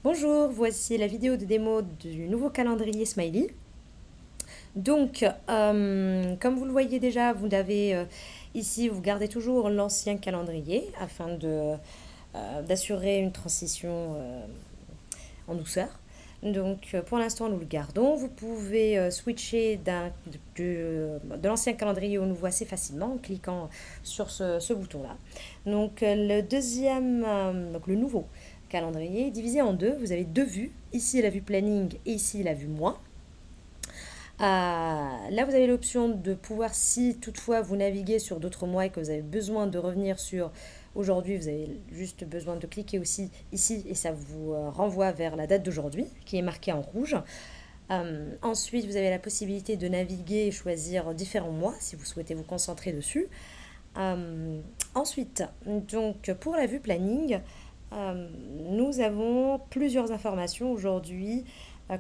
Bonjour, voici la vidéo de démo du nouveau calendrier Smiley. Donc, comme vous le voyez déjà, vous avez ici, vous gardez toujours l'ancien calendrier afin d'assurer une transition en douceur. Donc, pour l'instant, nous le gardons. Vous pouvez switcher de l'ancien calendrier au nouveau assez facilement en cliquant sur ce bouton-là. Donc, donc le nouveau calendrier est divisé en deux. Vous avez deux vues. Ici, la vue planning et ici, la vue mois. Là, vous avez l'option de pouvoir, si toutefois vous naviguez sur d'autres mois et que vous avez besoin de revenir sur aujourd'hui, vous avez juste besoin de cliquer aussi ici et ça vous renvoie vers la date d'aujourd'hui qui est marquée en rouge. Ensuite, vous avez la possibilité de naviguer et choisir différents mois si vous souhaitez vous concentrer dessus. Ensuite, donc pour la vue planning, nous avons plusieurs informations aujourd'hui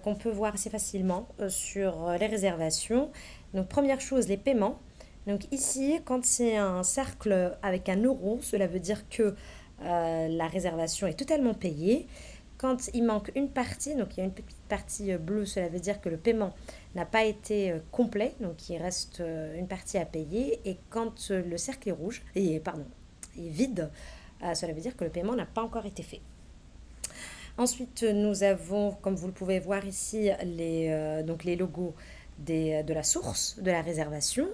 qu'on peut voir assez facilement sur les réservations. Donc première chose, les paiements. Donc ici, quand c'est un cercle avec un euro, cela veut dire que la réservation est totalement payée. Quand il manque une partie, donc il y a une petite partie bleue, cela veut dire que le paiement n'a pas été complet, donc il reste une partie à payer. Et quand le cercle est rouge, est vide, cela veut dire que le paiement n'a pas encore été fait. Ensuite, nous avons, comme vous le pouvez voir ici, donc les logos de la source de la réservation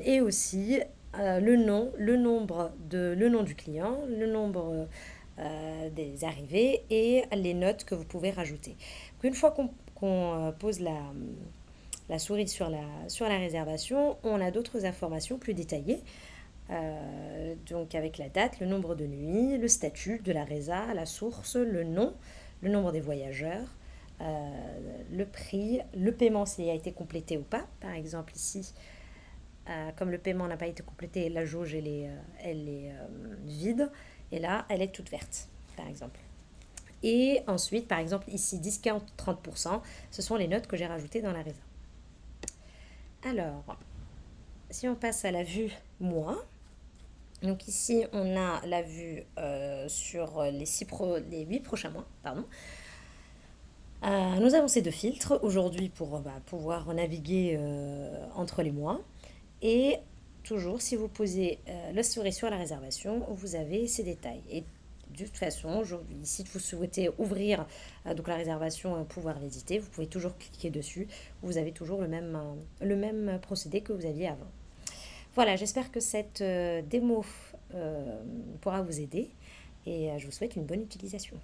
et aussi le nom, le nom du client, le nombre des arrivées et les notes que vous pouvez rajouter. Donc, une fois qu'on pose la souris sur la réservation, on a d'autres informations plus détaillées. Donc avec la date, le nombre de nuits, le statut de la résa, la source, le nom, le nombre des voyageurs, le prix, le paiement s'il a été complété ou pas. Par exemple ici, comme le paiement n'a pas été complété, la jauge elle est vide et là elle est toute verte par exemple. Et ensuite par exemple ici 10, 40, 30%, ce sont les notes que j'ai rajoutées dans la résa. Alors, si on passe à la vue mois, donc ici, on a la vue sur les 8 prochains mois. Pardon. Nous avons ces deux filtres aujourd'hui pour pouvoir naviguer entre les mois. Et toujours, si vous posez la souris sur la réservation, vous avez ces détails. Et de toute façon, aujourd'hui, si vous souhaitez ouvrir donc la réservation et pouvoir l'éditer, vous pouvez toujours cliquer dessus. Vous avez toujours le même procédé que vous aviez avant. Voilà, j'espère que cette démo pourra vous aider et je vous souhaite une bonne utilisation.